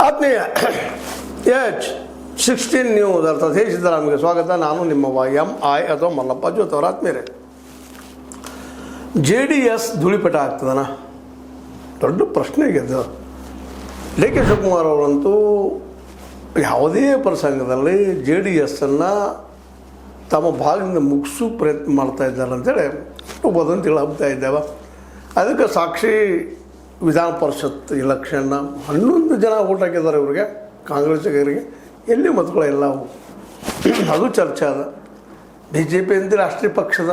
ಆತ್ಮೀಯ H16 news ಅರ್ಥಾತ್ ಹೇ ಸಿದ್ದರಾಮಯ್ಯಗೆ ಸ್ವಾಗತ. ನಾನು ನಿಮ್ಮ MI ಅಥವಾ ಮಲ್ಲಪ್ಪ ಜೋತ್ ಅವರ ಆತ್ಮೀಯರೇ. JDS ಧೂಳಿಪಟ ಆಗ್ತದನ ದೊಡ್ಡ ಪ್ರಶ್ನೆ ಗೆದ್ದು ಡಿ ಕೆ ಶಿವಕುಮಾರ್ ಅವರಂತೂ ಯಾವುದೇ ಪ್ರಸಂಗದಲ್ಲಿ JDS-ಅನ್ನು ತಮ್ಮ ಭಾಗದಿಂದ ಮುಗಿಸೋ ಪ್ರಯತ್ನ ಮಾಡ್ತಾ ಇದ್ದಾರೆ ಅಂತೇಳಿ ವದಂತಿಗಳು ಹಬ್ತಾ ಇದ್ದಾವೆ. ಅದಕ್ಕೆ ಸಾಕ್ಷಿ ವಿಧಾನ ಪರಿಷತ್ ಇಲೆಕ್ಷನ್ನ 11 ಜನ ಓಟ್ ಹಾಕಿದ್ದಾರೆ ಇವ್ರಿಗೆ, ಕಾಂಗ್ರೆಸ್ಸಿಗರಿಗೆ. ಎಲ್ಲಿ ಮತುಗಳೆಲ್ಲ ಅದು ಚರ್ಚೆ ಅದ. BJP ಅಂತ ರಾಷ್ಟ್ರೀಯ ಪಕ್ಷದ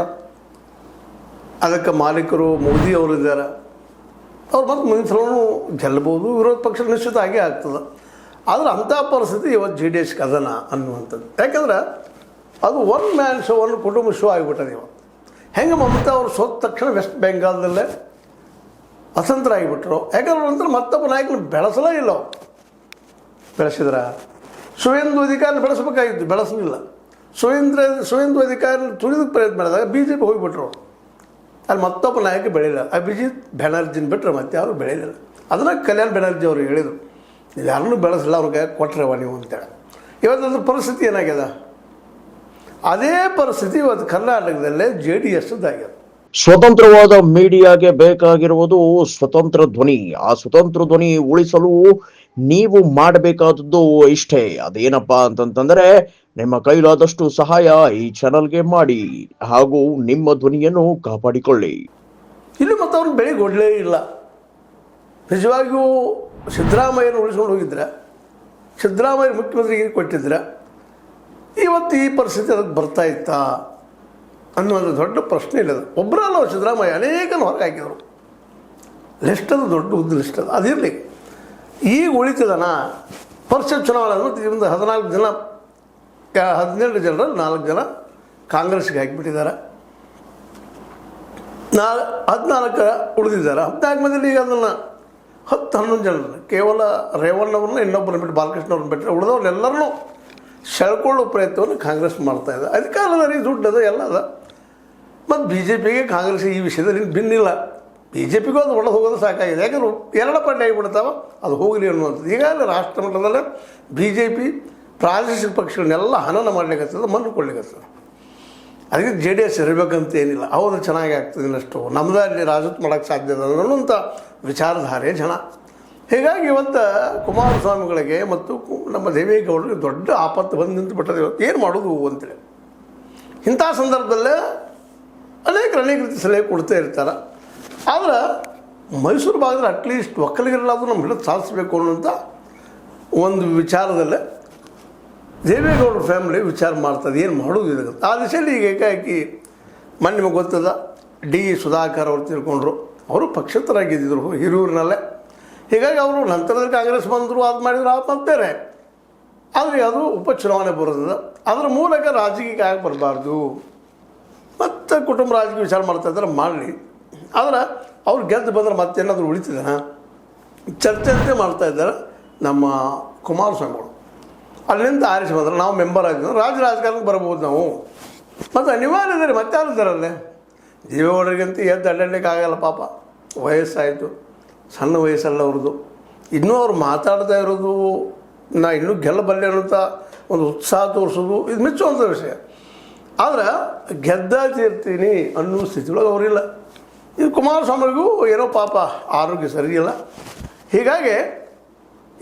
ಅದಕ್ಕೆ ಮಾಲೀಕರು ಮೋದಿ ಅವರಿದ್ದಾರೆ. ಅವ್ರು ಮತ್ತು ಮುಂದಿನ ಸಲವೂ ಗೆಲ್ಲಬಹುದು, ವಿರೋಧ ಪಕ್ಷ ನಿಶ್ಚಿತ ಆಗೇ ಆಗ್ತದೆ. ಆದರೆ ಅಂಥ ಪರಿಸ್ಥಿತಿ ಇವತ್ತು JDS ಅದನ ಅನ್ನುವಂಥದ್ದು. ಯಾಕಂದ್ರೆ ಅದು ಒನ್ ಮ್ಯಾನ್ ಶೋ, ಒಂದು ಕುಟುಂಬ ಶೋ ಆಗಿಬಿಟ್ಟದೆ ಇವತ್ತು. ಹೆಂಗೆ ಮಮತಾ ಅವರು ಸೋತ ತಕ್ಷಣ ವೆಸ್ಟ್ ಬೆಂಗಾಲ್ದಲ್ಲೇ ಅತಂತ್ರ ಆಗಿಬಿಟ್ರು. ಯಾಕಂದ್ರೆ ನಂತರ ಮತ್ತೊಬ್ಬ ನಾಯಕನ ಬೆಳೆಸಲೇ ಇಲ್ಲ. ಬೆಳೆಸಿದ್ರ ಸುವೇಂದು ಅಧಿಕಾರಿ ಬೆಳೆಸಬೇಕಾಗಿತ್ತು, ಬೆಳೆಸಲಿಲ್ಲ. ಸುವೇಂದು ಅಧಿಕಾರಿ ತುಳಿದಕ್ಕೆ ಪ್ರಯತ್ನ ಮಾಡಿದಾಗ BJP ಹೋಗಿಬಿಟ್ರು. ಅಲ್ಲಿ ಮತ್ತೊಬ್ಬ ನಾಯಕ ಬೆಳೀಲಿಲ್ಲ. ಅಭಿಜಿತ್ ಬ್ಯಾನರ್ಜಿನ ಬಿಟ್ಟರೆ ಮತ್ತೆ ಯಾರು ಬೆಳೀಲಿಲ್ಲ. ಅದನ್ನು ಕಲ್ಯಾಣ್ ಬ್ಯಾನರ್ಜಿ ಅವರು ಹೇಳಿದರು, ಯಾರನ್ನೂ ಬೆಳೆಸಲ್ಲ, ಅವ್ರಿಗೆ ಕೊಟ್ಟರೆವ ನೀವು ಅಂತೇಳಿ. ಇವತ್ತು ಅದ್ರ ಪರಿಸ್ಥಿತಿ ಏನಾಗ್ಯದ? ಅದೇ ಪರಿಸ್ಥಿತಿ ಇವತ್ತು ಕರ್ನಾಟಕದಲ್ಲೇ JDS-ದಾಗ್ಯದ. ಸ್ವತಂತ್ರವಾದ ಮೀಡಿಯಾಗೆ ಬೇಕಾಗಿರುವುದು ಸ್ವತಂತ್ರ ಧ್ವನಿ. ಆ ಸ್ವತಂತ್ರ ಧ್ವನಿ ಉಳಿಸಲು ನೀವು ಮಾಡಬೇಕಾದದ್ದು ಇಷ್ಟೇ. ಅದೇನಪ್ಪಾ ಅಂತಂತಂದ್ರೆ ನಿಮ್ಮ ಕೈಲಾದಷ್ಟು ಸಹಾಯ ಈ ಚಾನಲ್ಗೆ ಮಾಡಿ ಹಾಗೂ ನಿಮ್ಮ ಧ್ವನಿಯನ್ನು ಕಾಪಾಡಿಕೊಳ್ಳಿ. ಇಲ್ಲಿ ಮತ್ತು ಅವ್ರಿಗೆ ಬೆಳಿಗ್ಗೆ ಒಡ್ಲೇ ಇಲ್ಲ. ನಿಜವಾಗಿಯೂ ಸಿದ್ದರಾಮಯ್ಯನ ಉಳಿಸ್ಕೊಂಡು ಹೋಗಿದ್ರೆ, ಸಿದ್ದರಾಮಯ್ಯ ಮುಖ್ಯಮಂತ್ರಿಗೆ ಕೊಟ್ಟಿದ್ರೆ ಇವತ್ತು ಈ ಪರಿಸ್ಥಿತಿ ಅದಕ್ಕೆ ಬರ್ತಾ ಇತ್ತಾ ಅನ್ನೋದು ದೊಡ್ಡ ಪ್ರಶ್ನೆ ಇಲ್ಲ. ಒಬ್ಬರಲ್ಲ ಸಿದ್ದರಾಮಯ್ಯ ಅನೇಕನ ಹೊರಗೆ ಹಾಕಿದರು. ಲಿಸ್ಟ್ ಅದು ದೊಡ್ಡ ಉದ್ದ ಲಿಸ್ಟ್ ಅದು. ಅದಿರಲಿ, ಈಗ ಉಳಿತದನ ಪರಿಷತ್ ಚುನಾವಣೆ ಒಂದು 14 ಜನ 17 ಜನರಲ್ಲಿ 4 ಜನ ಕಾಂಗ್ರೆಸ್ಗೆ ಹಾಕಿಬಿಟ್ಟಿದ್ದಾರೆ. 14 ಉಳಿದಿದ್ದಾರೆ. 14 ಮಂದಿಲಿ ಈಗ ಅದನ್ನು 10-11 ಜನರನ್ನು ಕೇವಲ ರೇವಣ್ಣವ್ರನ್ನ ಇನ್ನೊಬ್ಬರನ್ನ ಬಿಟ್ಟು ಬಾಲಕೃಷ್ಣವ್ರನ್ನ ಬಿಟ್ಟರೆ ಉಳಿದವ್ರನ್ನೆಲ್ಲರನ್ನೂ ಸೆಳ್ಕೊಳ್ಳೋ ಪ್ರಯತ್ನವನ್ನು ಕಾಂಗ್ರೆಸ್ ಮಾಡ್ತಾಯಿದೆ. ಅಧಿಕಾರದಲ್ಲಿ ದುಡ್ಡದು ಎಲ್ಲ ಅದ. ಮತ್ತು BJPಗೆ ಕಾಂಗ್ರೆಸ್ ಈ ವಿಷಯದಲ್ಲಿ ಭಿನ್ನಿಲ್ಲ. BJPಗೂ ಅದು ಒಳಗೆ ಹೋಗೋದು ಸಾಕಾಗಿದೆ. ಯಾಕಂದ್ರೆ 2 ಪಟ್ಟಿ ಆಗಿಬಿಡ್ತಾವ, ಅದು ಹೋಗಲಿ ಅನ್ನುವಂಥದ್ದು. ಈಗಾಗಲೇ ರಾಷ್ಟ್ರ ಮಟ್ಟದಲ್ಲೇ BJP ಪ್ರಾದೇಶಿಕ ಪಕ್ಷಗಳನ್ನೆಲ್ಲ ಹನನ ಮಾಡ್ಲಿಕ್ಕತ್ತದ, ಮಣ್ಣು ಕೊಡ್ಲಿಕ್ಕತ್ತದ. ಅದಕ್ಕೆ JDS ಇರಬೇಕಂತ ಏನಿಲ್ಲ. ಹೌದು, ಚೆನ್ನಾಗಿ ಆಗ್ತದೆ, ಇನ್ನಷ್ಟು ನಮ್ಮದಲ್ಲಿ ರಾಜತ್ವ ಮಾಡೋಕ್ಕೆ ಸಾಧ್ಯ ಅದ ಅನ್ನೋಂಥ ವಿಚಾರಧಾರೆ ಜನ. ಹೀಗಾಗಿ ಇವತ್ತು ಕುಮಾರಸ್ವಾಮಿಗಳಿಗೆ ಮತ್ತು ನಮ್ಮ ದೇವೇಗೌಡರಿಗೆ ದೊಡ್ಡ ಆಪತ್ತು ಬಂದು ನಿಂತುಬಿಟ್ಟದೆ. ಇವತ್ತು ಏನು ಮಾಡೋದು ಅಂತೇಳಿ ಇಂಥ ಸಂದರ್ಭದಲ್ಲೇ ಅನೇಕ ರೀತಿ ಸಲಹೆ ಕೊಡ್ತಾ ಇರ್ತಾರೆ. ಆದರೆ ಮೈಸೂರು ಭಾಗದಲ್ಲಿ ಅಟ್ಲೀಸ್ಟ್ ಒಕ್ಕಲಿಗರೆಲ್ಲಾದರೂ ನಮ್ಮ ಹಿಡಿದು ಸಾಧಿಸಬೇಕು ಅನ್ನೋಂಥ ಒಂದು ವಿಚಾರದಲ್ಲೇ ದೇವೇಗೌಡರ ಫ್ಯಾಮಿಲಿ ವಿಚಾರ ಮಾಡ್ತದೆ, ಏನು ಮಾಡೋದು ಇದೆ. ಆ ದಿಶೆಯಲ್ಲಿ ಈಗ ಏಕಾಏಕಿ ಮೊನ್ನೆ ನಿಮಗೆ ಗೊತ್ತದ D. ಸುಧಾಕರ್ ಅವರು ತಿಳ್ಕೊಂಡ್ರು. ಅವರು ಪಕ್ಷೇತರಾಗಿದ್ದರು ಹಿರಿಯೂರಿನಲ್ಲೇ. ಹೀಗಾಗಿ ಅವರು ನಂತರದಲ್ಲಿ ಕಾಂಗ್ರೆಸ್ ಬಂದರು, ಅದು ಮಾಡಿದ್ರು, ಅದು ಮಾಡ್ತಾರೆ. ಆದರೆ ಅದು ಉಪಚುನಾವಣೆ ಬರೋದ, ಅದರ ಮೂಲಕ ರಾಜಕೀಯಕ್ಕೆ ಆಗಿ ಬರಬಾರ್ದು. ಮತ್ತು ಕುಟುಂಬ ರಾಜಕೀಯ ವಿಚಾರ ಮಾಡ್ತಾಯಿದ್ದಾರೆ, ಮಾಡಲಿ. ಆದರೆ ಅವ್ರು ಗೆದ್ದು ಬಂದರೆ ಮತ್ತೇನಾದರೂ ಉಳಿತಿದ್ದಾನ ಚರ್ಚೆ ಅಂತ ಮಾಡ್ತಾಯಿದ್ದಾರೆ ನಮ್ಮ ಕುಮಾರಸ್ವಾಮಿಗಳು. ಅಲ್ಲಿಂದ ಆರಿಸಿ ಬಂದ್ರೆ ನಾವು ಮೆಂಬರ್ ಆಗಿದ್ದರೆ ರಾಜಕಾರಣಕ್ಕೆ ಬರ್ಬೋದು ನಾವು. ಮತ್ತು ಅನಿವಾರ್ಯ ಇದ್ದಾರೆ, ಮತ್ತೆ ಯಾರಿದ್ದಾರಲ್ಲೇ ದೇವೇಗೌಡರಿಗಂತೂ ಎದ್ದು ಅಡ್ಡಾಡಲಿಕ್ಕೆ ಆಗಲ್ಲ. ಪಾಪ ವಯಸ್ಸಾಯಿತು, ಸಣ್ಣ ವಯಸ್ಸಲ್ಲ ಅವ್ರದ್ದು. ಇನ್ನೂ ಅವ್ರು ಮಾತಾಡ್ತಾ ಇರೋದು, ನಾ ಇನ್ನೂ ಗೆಲ್ಲಬಲ್ಲೆ ಅನ್ನೋಂಥ ಒಂದು ಉತ್ಸಾಹ ತೋರಿಸೋದು ಇದು ಮೆಚ್ಚುವಂಥ ವಿಷಯ. ಆದರೆ ಗೆದ್ದಾತಿರ್ತೀನಿ ಅನ್ನೋ ಸ್ಥಿತಿಯೊಳಗೆ ಅವರಿಲ್ಲ. ಇದು ಕುಮಾರಸ್ವಾಮಿಗೂ ಏನೋ ಪಾಪ ಆರೋಗ್ಯ ಸರಿಯಿಲ್ಲ. ಹೀಗಾಗಿ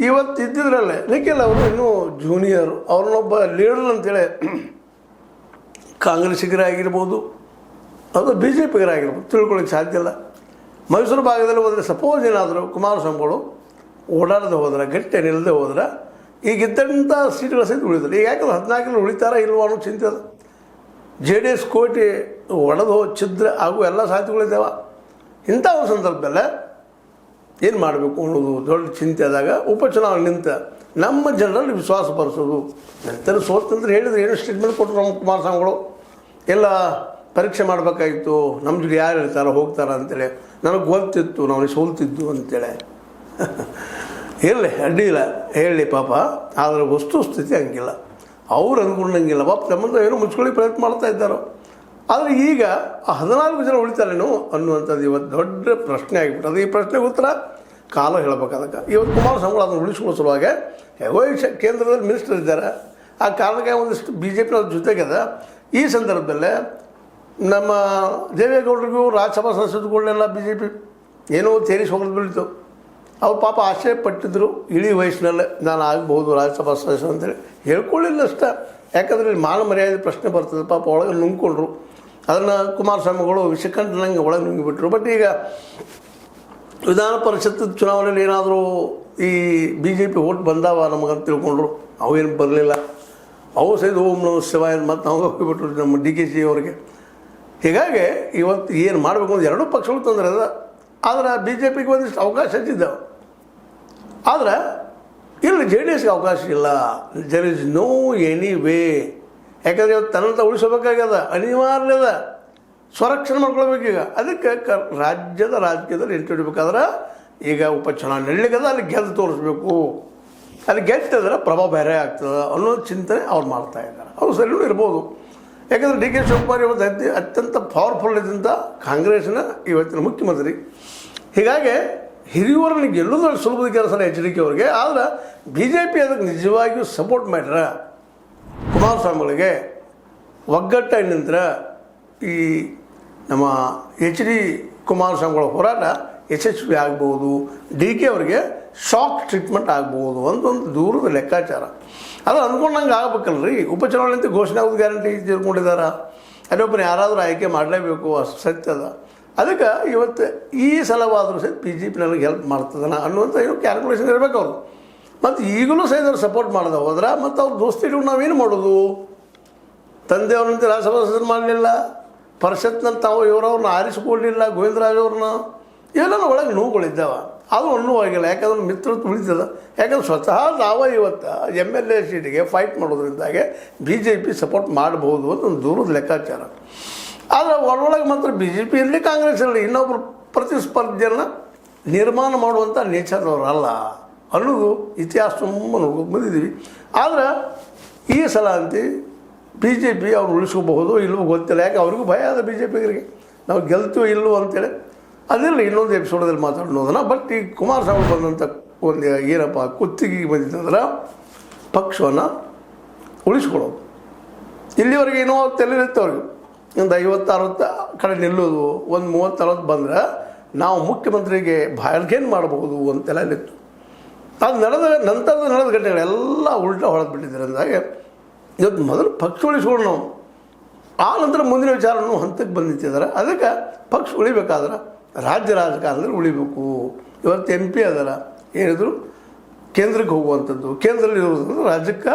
ಇವತ್ತು ಇದ್ದಿದ್ರಲ್ಲೇ ನಿಖಿಲ್ ಅವರು ಇನ್ನೂ ಜೂನಿಯರು, ಅವ್ರನ್ನೊಬ್ಬ ಲೀಡರ್ ಅಂತೇಳಿ ಕಾಂಗ್ರೆಸ್ಸಿಗರಾಗಿರ್ಬೋದು ಅದು BJPಗರಾಗಿರ್ಬೋದು ತಿಳ್ಕೊಳ್ಳೋಕ್ಕೆ ಸಾಧ್ಯ ಇಲ್ಲ. ಮೈಸೂರು ಭಾಗದಲ್ಲಿ ಹೋದರೆ ಸಪೋಸ್ ಏನಾದರೂ ಕುಮಾರಸ್ವಾಮಿಗಳು ಓಡಾಡದೆ ಹೋದ್ರೆ, ಗಟ್ಟಿ ನಿಲ್ಲದೆ ಹೋದ್ರೆ ಈಗಿದ್ದಂಥ ಸೀಟ್ಗಳ ಸಹಿತ ಉಳಿದ್ರು. ಈಗ ಯಾಕಂದ್ರೆ 14 ಉಳಿತಾರ ಇಲ್ವೋ ಅನ್ನೋ ಚಿಂತೆ ಅದು. JDS ಕೋಟಿ ಒಡೆದು ಛಿದ್ರ ಹಾಗೂ ಎಲ್ಲ ಸಾಧ್ಯತೆಗಳಿದ್ದಾವೆ. ಇಂಥ ಒಂದು ಸಂದರ್ಭದಲ್ಲೇ ಏನು ಮಾಡಬೇಕು ಅನ್ನೋದು ದೊಡ್ಡ ಚಿಂತೆ ಆದಾಗ ಉಪಚುನಾವಣೆ ನಿಂತ ನಮ್ಮ ಜನರಲ್ಲಿ ವಿಶ್ವಾಸ ಬರೆಸೋದು. ನಂತರ ಸೋತಂದ್ರೆ ಹೇಳಿದ್ರು, ಏನು ಸ್ಟೇಟ್ಮೆಂಟ್ ಕೊಟ್ಟರು ನಮ್ಮ ಕುಮಾರಸ್ವಾಮಿಗಳು, ಎಲ್ಲ ಪರೀಕ್ಷೆ ಮಾಡಬೇಕಾಗಿತ್ತು, ನಮ್ಮ ಜೊತೆ ಯಾರು ಇರ್ತಾರೋ ಹೋಗ್ತಾರ ಅಂತೇಳಿ. ನನಗೆ ಗೊತ್ತಿತ್ತು ನಾವು ಸೋಲ್ತಿದ್ದು ಅಂತೇಳಿ. ಇರಲಿ, ಅಡ್ಡಿಲ್ಲ ಹೇಳಿ ಪಾಪ. ಆದರೆ ವಸ್ತುಸ್ಥಿತಿ ಹಂಗಿಲ್ಲ, ಅವ್ರು ಅಂದ್ಕೊಂಡಂಗಿಲ್ಲ. ಪಾಪ ತಮ್ಮಂತ ಏನೋ ಮುಚ್ಕೊಳ್ಳಿ ಪ್ರಯತ್ನ ಮಾಡ್ತಾ ಇದ್ದಾರೋ. ಆದರೆ ಈಗ 14 ಜನ ಉಳಿತಾರೇನು ಅನ್ನುವಂಥದ್ದು ಇವತ್ತು ದೊಡ್ಡ ಪ್ರಶ್ನೆ ಆಗಿಬಿಟ್ಟು. ಅದು ಈ ಪ್ರಶ್ನೆಗೆ ಉತ್ತರ ಕಾಲ ಹೇಳ್ಬೇಕು ಅದಕ್ಕೆ. ಇವತ್ತು ಕುಮಾರಸ್ವಾಮಿಗಳು ಅದನ್ನು ಉಳಿಸ್ಕೊಳ್ಳೋ ಸಲುವಾಗಿ ಕೇಂದ್ರದಲ್ಲಿ ಮಿನಿಸ್ಟರ್ ಇದ್ದಾರೆ. ಆ ಕಾರಣಕ್ಕೆ ಒಂದಿಷ್ಟು ಬಿ ಜೆ ಪಿನ ಜೊತೆಗಿದೆ. ಈ ಸಂದರ್ಭದಲ್ಲೇ ನಮ್ಮ ದೇವೇಗೌಡರಿಗೂ ರಾಜ್ಯಸಭಾ ಸದಸ್ಯರುಗಳನ್ನೆಲ್ಲ ಬಿ ಜೆ ಪಿ ಏನೋ ಸೇರಿಸಿ ಹೋಗೋದು ಬೀಳ್ತು. ಅವ್ರು ಪಾಪ ಆಶ್ಚರ್ಯ ಪಟ್ಟಿದ್ರು, ಇಳಿ ವಯಸ್ಸಿನಲ್ಲೇ ನಾನು ಆಗ್ಬೋದು ರಾಜ್ಯಸಭಾ ಸದಸ್ಯ ಅಂತೇಳಿ ಹೇಳ್ಕೊಳ್ಳಿಲ್ಲ ಅಷ್ಟ. ಯಾಕಂದರೆ ಇಲ್ಲಿ ಮಾನ ಮರ್ಯಾದೆ ಪ್ರಶ್ನೆ ಬರ್ತದೆ. ಪಾಪ ಒಳಗೆ ನುಂಗ್ಕೊಂಡ್ರು. ಅದನ್ನು ಕುಮಾರಸ್ವಾಮಿಗಳು ವಿಷಕಂಠನಂಗೆ ಒಳಗೆ ನುಂಗಿಬಿಟ್ರು. ಬಟ್ ಈಗ ವಿಧಾನ ಪರಿಷತ್ ಚುನಾವಣೆಯಲ್ಲಿ ಏನಾದರೂ ಈ ಬಿ ಜೆ ಪಿ ಓಟ್ ಬಂದಾವ ನಮಗಂತ ತಿಳ್ಕೊಂಡ್ರು. ಅವೇನು ಬರಲಿಲ್ಲ. ಅವು ಸಹಿತ ಓಂ ನಮಃ ಶಿವಾಯ ಮತ್ತು ನಾವು ಹೋಗಿಬಿಟ್ರು ನಮ್ಮ ಡಿ ಕೆ ಶಿ ಅವರಿಗೆ. ಹೀಗಾಗಿ ಇವತ್ತು ಏನು ಮಾಡಬೇಕು ಅಂತ ಎರಡೂ ಪಕ್ಷಗಳು ತೊಂದರೆ ಅದ. ಆದರೆ ಬಿ ಜೆ ಪಿಗೆ ಒಂದಿಷ್ಟು ಅವಕಾಶ ಇದ್ದಿದ್ದಾವೆ. ಆದರೆ ಇಲ್ಲಿ ಜೆ ಡಿ ಎಸ್ಗೆ ಅವಕಾಶ ಇಲ್ಲ. There is no any way. ಯಾಕಂದರೆ ಇವತ್ತು ತನ್ನಂತ ಉಳಿಸಬೇಕಾಗ್ಯದ, ಅನಿವಾರ್ಯ ಅದ, ಸ್ವರಕ್ಷಣೆ ಮಾಡ್ಕೊಳ್ಬೇಕೀಗ. ಅದಕ್ಕೆ ರಾಜ್ಯದ ರಾಜಕೀಯದಲ್ಲಿ ಎಂಟ್ರಿ ಹಿಡಬೇಕಾದ್ರೆ ಈಗ ಉಪಚುನಾವಣೆ ನಡೀಲಿಕ್ಕದ, ಅಲ್ಲಿ ಗೆದ್ದು ತೋರಿಸ್ಬೇಕು. ಅಲ್ಲಿ ಗೆದ್ದಿದ್ರೆ ಪ್ರಭಾವ ಬೇರೆ ಆಗ್ತದೆ ಅನ್ನೋ ಚಿಂತನೆ ಅವ್ರು ಮಾಡ್ತಾ ಇದ್ದಾರೆ. ಅವ್ರು ಸರಿಯೂ ಇರ್ಬೋದು. ಯಾಕಂದರೆ ಡಿ ಕೆ ಶಿವಕುಮಾರ್ ಇವತ್ತು ಅತ್ಯಂತ ಪವರ್ಫುಲ್ ಇದ್ದಂಥ ಕಾಂಗ್ರೆಸ್ನ ಇವತ್ತಿನ ಮುಖ್ಯಮಂತ್ರಿ. ಹೀಗಾಗಿ ಹಿರಿಯೂರನ್ನ ಗೆಲ್ಲೋದು ಸುಲಭದ ಕೆಲಸ ಎಚ್ ಡಿ ಕೆ ಅವ್ರಿಗೆ. ಆದರೆ ಬಿ ಜೆ ಪಿ ಅದಕ್ಕೆ ನಿಜವಾಗಿಯೂ ಸಪೋರ್ಟ್ ಮಾಡ್ಯಾರ. ಕುಮಾರಸ್ವಾಮಿಗಳಿಗೆ ಒಗ್ಗಟ್ಟಾಗಿ ನಿಂತರೆ ಈ ನಮ್ಮ ಎಚ್ ಡಿ ಕುಮಾರಸ್ವಾಮಿಗಳ ಹೋರಾಟ ಯಶಸ್ವಿ ಆಗ್ಬೋದು. ಡಿ ಕೆ ಅವರಿಗೆ ಶಾಕ್ ಟ್ರೀಟ್ಮೆಂಟ್ ಆಗ್ಬೋದು ಅಂತ ಒಂದು ದೂರದ ಲೆಕ್ಕಾಚಾರ. ಅದು ಅಂದ್ಕೊಂಡಂಗೆ ಆಗ್ಬೇಕಲ್ರಿ. ಉಪಚುನಾವಣೆ ಅಂತ ಘೋಷಣೆ ಆಗೋದು ಗ್ಯಾರಂಟಿ ತಿಳ್ಕೊಂಡಿದ್ದಾರೆ. ಅಲ್ಲೊಬ್ಬರು ಯಾರಾದರೂ ಆಯ್ಕೆ ಮಾಡಲೇಬೇಕು, ಅಷ್ಟು ಸತ್ಯದ. ಅದಕ್ಕೆ ಇವತ್ತು ಈ ಸಲವಾದರೂ ಸಹಿತ ಬಿ ಜೆ ಪಿ ನನಗೆ ಹೆಲ್ಪ್ ಮಾಡ್ತದನ ಅನ್ನುವಂಥ ಏನೋ ಕ್ಯಾಲ್ಕುಲೇಷನ್ ಇರಬೇಕು ಅವರು. ಮತ್ತು ಈಗಲೂ ಸಹಿತ ಅವ್ರು ಸಪೋರ್ಟ್ ಮಾಡದೆ ಹೋದ್ರೆ ಮತ್ತು ಅವ್ರ ದೋಸ್ತಿ ಇಟ್ಕೊಂಡು ನಾವೇನು ಮಾಡೋದು? ತಂದೆಯವ್ರಂತೆ ರಾಜ್ಯಸಭಾ ಸದಸ್ಯರು ಮಾಡಲಿಲ್ಲ, ಪರಿಷತ್ನಲ್ಲಿ ತಾವು ಇವರವ್ರನ್ನ ಆರಿಸಿಕೊಳ್ಳಲಿಲ್ಲ, ಗೋವಿಂದರಾಜ್ ಅವ್ರನ್ನ. ಇವೆಲ್ಲ ಒಳಗೆ ನೋವುಗಳಿದ್ದಾವೆ. ಅದು ಅನ್ನುವಾಗಿಲ್ಲ. ಯಾಕಂದ್ರೆ ಮಿತ್ರತ್ವ ಉಳಿತದ. ಯಾಕಂದ್ರೆ ಸ್ವತಃ ನಾವು ಇವತ್ತು ಎಮ್ ಎಲ್ ಎ ಸೀಟಿಗೆ ಫೈಟ್ ಮಾಡೋದ್ರಿಂದಾಗೆ ಬಿ ಜೆ ಪಿ ಸಪೋರ್ಟ್ ಮಾಡಬಹುದು ಅಂತ ಒಂದು ದೂರದ ಲೆಕ್ಕಾಚಾರ. ಆದರೆ ಒಳಗೆ ಮಾತ್ರ ಬಿ ಜೆ ಪಿ ಇರಲಿ, ಕಾಂಗ್ರೆಸ್ ಇರಲಿ, ಇನ್ನೊಬ್ಬರು ಪ್ರತಿಸ್ಪರ್ಧೆಯನ್ನು ನಿರ್ಮಾಣ ಮಾಡುವಂಥ ನೇಚರ್ದವ್ರಲ್ಲ ಅನ್ನೋದು ಇತಿಹಾಸ ತುಂಬ ನೋಡ್ಕೊಂಡು ಬಂದಿದ್ದೀವಿ. ಆದರೆ ಈ ಸಲ ಅಂತಿ ಬಿ ಜೆ ಪಿ ಅವ್ರು ಉಳಿಸ್ಕೋಬಹುದು ಇಲ್ಲವೋ ಗೊತ್ತಿಲ್ಲ. ಯಾಕೆ ಅವ್ರಿಗೂ ಭಯ ಅದ ಬಿ ಜೆ ಪಿಗರಿಗೆ, ನಾವು ಗೆಲ್ತೀವೋ ಇಲ್ಲವೋ ಅಂತೇಳಿ. ಅದಿಲ್ಲ ಇನ್ನೊಂದು ಎಪಿಸೋಡಲ್ಲಿ ಮಾತಾಡೋದನ್ನ. ಬಟ್ ಈ ಕುಮಾರಸ್ವಾಮಿ ಬಂದಂಥ ಒಂದು ಏನಪ್ಪ ಕುತ್ತಿಗೆ ಬಂದಿತ್ತಂದ್ರೆ ಪಕ್ಷವನ್ನು ಉಳಿಸ್ಕೊಳ್ಳೋದು. ಇಲ್ಲಿವರೆಗೆ ಏನೋ ತಲೆಲಿತ್ತು ಅವ್ರಿಗೆ, ಒಂದು 50-60 ಕಡೆ ನಿಲ್ಲೋದು, ಒಂದು 30-40 ಬಂದರೆ ನಾವು ಮುಖ್ಯಮಂತ್ರಿಗೆ ಬಾರ್ಗೇನ್ ಮಾಡಬಹುದು ಅಂತೆಲ್ಲ ಇತ್ತು. ಅದು ನಡೆದ ಘಟನೆಗಳೆಲ್ಲ ಉಲ್ಟಾ ಹೊಡೆದು ಬಿಟ್ಟಿದ್ದಾರೆ. ಅಂದಾಗೆ ಇವತ್ತು ಮೊದಲು ಪಕ್ಷ ಉಳಿಸ್ಕೊಂಡು ನಾವು ಆ ನಂತರ ಮುಂದಿನ ವಿಚಾರನೂ ಹಂತಕ್ಕೆ ಬಂದಿತ್ತಿದ್ದಾರೆ. ಅದಕ್ಕೆ ಪಕ್ಷ ಉಳಿಬೇಕಾದ್ರೆ ರಾಜ್ಯ ರಾಜಕಾರಣದಲ್ಲಿ ಉಳಿಬೇಕು. ಇವತ್ತು ಎಂ ಪಿ ಅದರ ಏನಿದ್ರು ಕೇಂದ್ರಕ್ಕೆ ಹೋಗುವಂಥದ್ದು, ಕೇಂದ್ರದಲ್ಲಿ ಇರೋದ್ರಿಂದ ರಾಜ್ಯಕ್ಕೆ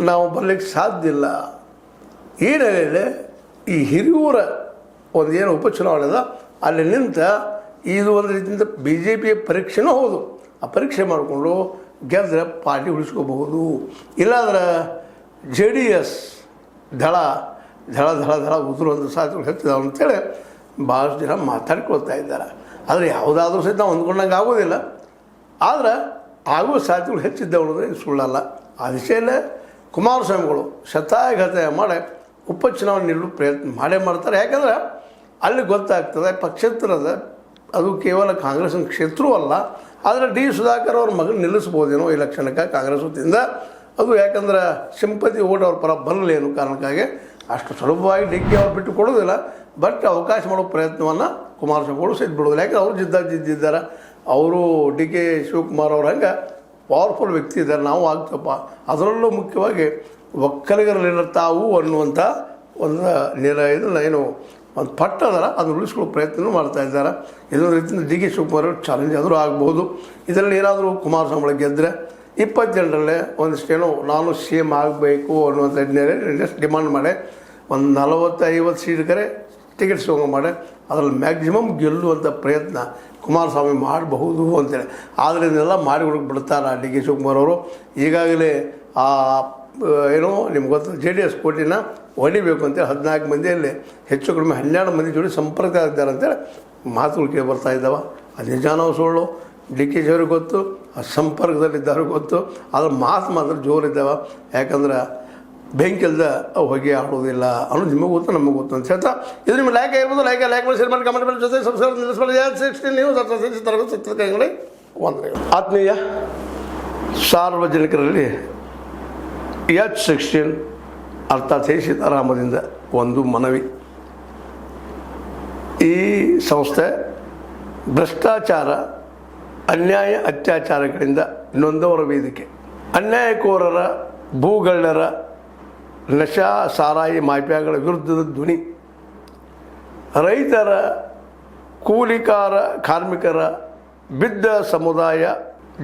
ನಾವು ಬರಲಿಕ್ಕೆ ಸಾಧ್ಯ ಇಲ್ಲ. ಈ ನೆಲೆಯಲ್ಲಿ ಈ ಹಿರಿಯೂರ ಒಂದು ಏನು ಉಪಚುನಾವಣೆ ಅದ ಅಲ್ಲಿ ನಿಂತ ಇದು ಒಂದು ರೀತಿಯಿಂದ ಬಿ ಜೆ ಪಿಯ ಪರೀಕ್ಷೆನೂ ಹೌದು. ಆ ಪರೀಕ್ಷೆ ಮಾಡಿಕೊಂಡು ಗೆದ್ದರೆ ಪಾರ್ಟಿ ಉಳಿಸ್ಕೋಬಹುದು. ಇಲ್ಲಾಂದ್ರೆ ಜೆ ಡಿ ಎಸ್ ದಳ ಉದುರುವಂಥ ಸಾಧ್ಯತೆಗಳು ಹೆಚ್ಚಿದಾವೆ ಅಂತೇಳಿ ಭಾಳಷ್ಟು ಜನ ಮಾತಾಡ್ಕೊಳ್ತಾ ಇದ್ದಾರೆ. ಆದರೆ ಯಾವುದಾದ್ರೂ ಸಹಿತ ನಾವು ಅಂದ್ಕೊಂಡಂಗೆ ಆಗೋದಿಲ್ಲ. ಆದರೆ ಆಗುವ ಸಾಧ್ಯತೆಗಳು ಹೆಚ್ಚಿದ್ದಾವೆ ಅನ್ನೋದು ಸುಳ್ಳಲ್ಲ. ಆ ವಿಷಯಲ್ಲೇ ಕುಮಾರಸ್ವಾಮಿಗಳು ಶತಾಯಗತಾಯ ಮಾಡಿ ಉಪಚುನಾವಣೆ ನಿಲ್ಲಲು ಪ್ರಯತ್ನ ಮಾಡೇ ಮಾಡ್ತಾರೆ. ಯಾಕಂದ್ರೆ ಅಲ್ಲಿ ಗೊತ್ತಾಗ್ತದೆ ಪಕ್ಷೇತರದ ಅದು ಕೇವಲ ಕಾಂಗ್ರೆಸ್ನ ಕ್ಷೇತ್ರವೂ ಅಲ್ಲ. ಆದರೆ ಡಿ ಸುಧಾಕರ್ ಅವ್ರ ಮಗನ ನಿಲ್ಲಿಸ್ಬೋದೇನೋ ಎಲೆಕ್ಷನ್ಗೆ ಕಾಂಗ್ರೆಸ್ ವತಿಯಿಂದ. ಅದು ಯಾಕಂದ್ರೆ ಸಿಂಪತಿ ಓಟ್ ಅವ್ರ ಪರ ಬರಲಿ ಅನ್ನೋ ಕಾರಣಕ್ಕಾಗಿ ಅಷ್ಟು ಸುಲಭವಾಗಿ ಡಿ ಕೆ ಅವ್ರು ಬಿಟ್ಟು ಕೊಡೋದಿಲ್ಲ. ಬಟ್ ಅವಕಾಶ ಮಾಡೋ ಪ್ರಯತ್ನವನ್ನು ಕುಮಾರಸ್ವಾಮಿಗಳು ಸಹಿತ ಬಿಡೋದಿಲ್ಲ. ಯಾಕಂದ್ರೆ ಅವರು ಜಿದ್ದಿದ್ದಾರೆ. ಅವರು ಡಿ ಕೆ ಶಿವಕುಮಾರ್ ಅವ್ರ ಹಂಗೆ ಪವರ್ಫುಲ್ ವ್ಯಕ್ತಿ ಇದ್ದಾರೆ. ನಾವು ಆಗ್ತಪ್ಪ. ಅದರಲ್ಲೂ ಮುಖ್ಯವಾಗಿ ಒಕ್ಕಲಿಗರಲ್ಲಿ ತಾವು ಅನ್ನುವಂಥ ಒಂದು ಏನು ಒಂದು ಪಟ್ಟ ಅದರ ಅದನ್ನು ಉಳಿಸ್ಕೊಳ್ಳೋ ಪ್ರಯತ್ನ ಮಾಡ್ತಾ ಇದ್ದಾರೆ. ಇದೊಂದು ರೀತಿಯಿಂದ ಡಿ ಕೆ ಶಿವಕುಮಾರ್ ಚಾಲೆಂಜ್ ಆದರೂ ಆಗ್ಬೋದು. ಇದರಲ್ಲಿ ಏನಾದರೂ ಕುಮಾರಸ್ವಾಮಿ ಗೆದ್ದರೆ 2022 ಒಂದಿಷ್ಟೇನೋ ನಾನು ಸಿ ಎಮ್ ಆಗಬೇಕು ಅನ್ನುವಂಥ ಡಿಮಾಂಡ್ ಮಾಡಿ ಒಂದು 40-50 ಸೀಟ್ಗರೆ ಟಿಕೆಟ್ ಸಿಗೋಂಗೆ ಮಾಡಿ ಅದರಲ್ಲಿ ಮ್ಯಾಕ್ಸಿಮಮ್ ಗೆಲ್ಲುವಂಥ ಪ್ರಯತ್ನ ಕುಮಾರಸ್ವಾಮಿ ಮಾಡಬಹುದು ಅಂತೇಳಿ. ಆದರೆ ಇದನ್ನೆಲ್ಲ ಮಾಡಿ ಹುಡುಕಿ ಬಿಡ್ತಾರೆ ಡಿ ಕೆ ಶಿವಕುಮಾರ್ ಅವರು. ಈಗಾಗಲೇ ಏನೋ ನಿಮ್ಗೆ ಗೊತ್ತ ಜೆ ಡಿ ಎಸ್ ಕೋಟಿನ ಹೊಡಿಬೇಕು ಅಂತೇಳಿ 14 ಮಂದಿಯಲ್ಲಿ ಹೆಚ್ಚು ಕಡಿಮೆ 12 ಮಂದಿ ಜೋಡಿ ಸಂಪರ್ಕ ಆಗಿದ್ದಾರೆ ಅಂತೇಳಿ ಮಾತುಗಳು ಕೇಳಿ ಬರ್ತಾ ಇದ್ದಾವೆ. ಅದು ನಿಜಾನೋ ಸುಳ್ಳು ಡಿ ಕೆ ಶಿ ಅವ್ರಿಗೆ ಗೊತ್ತು, ಆ ಸಂಪರ್ಕದಲ್ಲಿದ್ದವ್ರಿಗೆ ಗೊತ್ತು. ಅದ್ರ ಮಾತ್ರ ಜೋರಿದ್ದಾವೆ. ಯಾಕಂದ್ರೆ ಬೆಂಕಿಲ್ದ ಹೊಗೆ ಆಡೋದಿಲ್ಲ ಅನ್ನೋದು ನಿಮಗೆ ಗೊತ್ತು, ನಮಗೆ ಗೊತ್ತು ಅಂತ ಹೇಳ್ತಾ ಇದು ನಿಮ್ಮ ಲೈಕ್ ಆಗಿರ್ಬೋದು. ಲೈಕ್ ಮಾಡಿ, ಶೇರ್ ಮಾಡಿ, ಕಮೆಂಟ್ ಮಾಡಿ, ಜೊತೆ ಸಬ್ಸ್ಕ್ರೈಬ್ ನಿಲ್ಲಿಸ್ಬೋದು. 16 ನ್ಯೂಸ್ 16 ತರಗತಿ ವಂದನೆಗಳು. ಆತ್ಮೀಯ ಸಾರ್ವಜನಿಕರಲ್ಲಿ H16 ಅರ್ಥಾತ್ ಹೇ ಸೀತಾರಾಮದಿಂದ ಒಂದು ಮನವಿ. ಈ ಸಂಸ್ಥೆ ಭ್ರಷ್ಟಾಚಾರ, ಅನ್ಯಾಯ, ಅತ್ಯಾಚಾರಗಳಿಂದ ನೊಂದವರ ವೇದಿಕೆ. ಅನ್ಯಾಯಕೋರರ, ಭೂಗಳ್ಳರ, ನಶಾ ಸಾರಾಯಿ ಮಾಫಿಯಾಗಳ ವಿರುದ್ಧದ ಧ್ವನಿ. ರೈತರ, ಕೂಲಿಕಾರ, ಕಾರ್ಮಿಕರ, ಬಿದ್ದ ಸಮುದಾಯ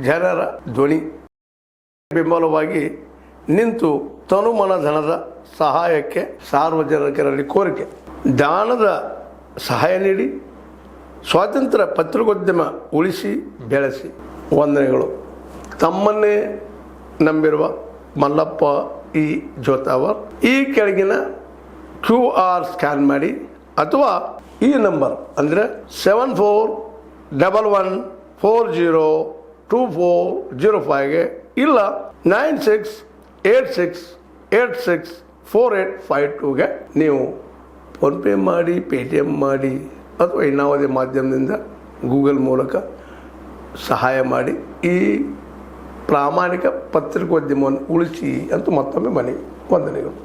ಜನರ ಧ್ವನಿ. ಬೆಂಬಲವಾಗಿ ನಿಂತು ತನುಮನ ಧನದ ಸಹಾಯಕ್ಕೆ ಸಾರ್ವಜನಿಕರಲ್ಲಿ ಕೋರಿಕೆ. ದಾನದ ಸಹಾಯ ನೀಡಿ ಸ್ವಾತಂತ್ರ್ಯ ಪತ್ರಿಕೋದ್ಯಮ ಉಳಿಸಿ ಬೆಳೆಸಿ. ವಂದನೆಗಳು. ತಮ್ಮನ್ನೇ ನಂಬಿರುವ ಮಲ್ಲಪ್ಪ ಇ ಜೋತಾವರ್. ಈ ಕೆಳಗಿನ QR ಸ್ಕ್ಯಾನ್ ಮಾಡಿ ಅಥವಾ ಈ ನಂಬರ್ ಅಂದರೆ 7411402405ಗೆ ಇಲ್ಲ 9686864852ಗೆ ನೀವು ಫೋನ್ಪೇ ಮಾಡಿ, ಪೇಟಿಎಮ್ ಮಾಡಿ ಅಥವಾ ಇನ್ನಾವುದೇ ಮಾಧ್ಯಮದಿಂದ ಗೂಗಲ್ ಮೂಲಕ ಸಹಾಯ ಮಾಡಿ ಈ ಪ್ರಾಮಾಣಿಕ ಪತ್ರಿಕೋದ್ಯಮವನ್ನು ಉಳಿಸಿ ಅಂತ ಮತ್ತೊಮ್ಮೆ ಮನವಿ. ವಂದನೆಗಳು.